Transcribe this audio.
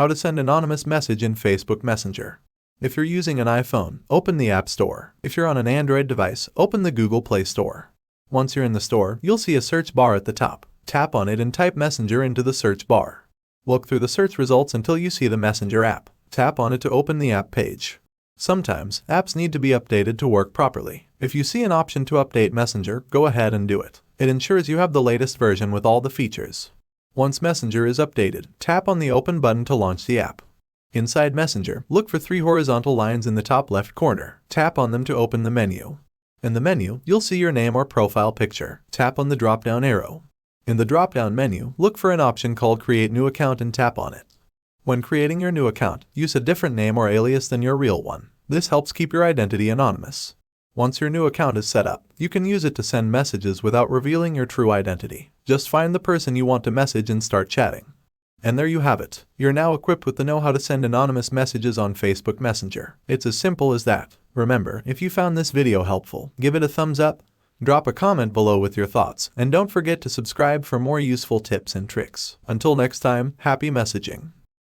How to send anonymous message in Facebook Messenger. If you're using an iPhone, open the App Store. If you're on an Android device, open the Google Play Store. Once you're in the store, you'll see a search bar at the top. Tap on it and type Messenger into the search bar. Look through the search results until you see the Messenger app. Tap on it to open the app page. Sometimes, apps need to be updated to work properly. If you see an option to update Messenger, go ahead and do it. It ensures you have the latest version with all the features. Once Messenger is updated, tap on the Open button to launch the app. Inside Messenger, look for 3 horizontal lines in the top left corner. Tap on them to open the menu. In the menu, you'll see your name or profile picture. Tap on the drop-down arrow. In the drop-down menu, look for an option called Create New Account and tap on it. When creating your new account, use a different name or alias than your real one. This helps keep your identity anonymous. Once your new account is set up, you can use it to send messages without revealing your true identity. Just find the person you want to message and start chatting. And there you have it. You're now equipped with the know-how to send anonymous messages on Facebook Messenger. It's as simple as that. Remember, if you found this video helpful, give it a thumbs up, drop a comment below with your thoughts, and don't forget to subscribe for more useful tips and tricks. Until next time, happy messaging.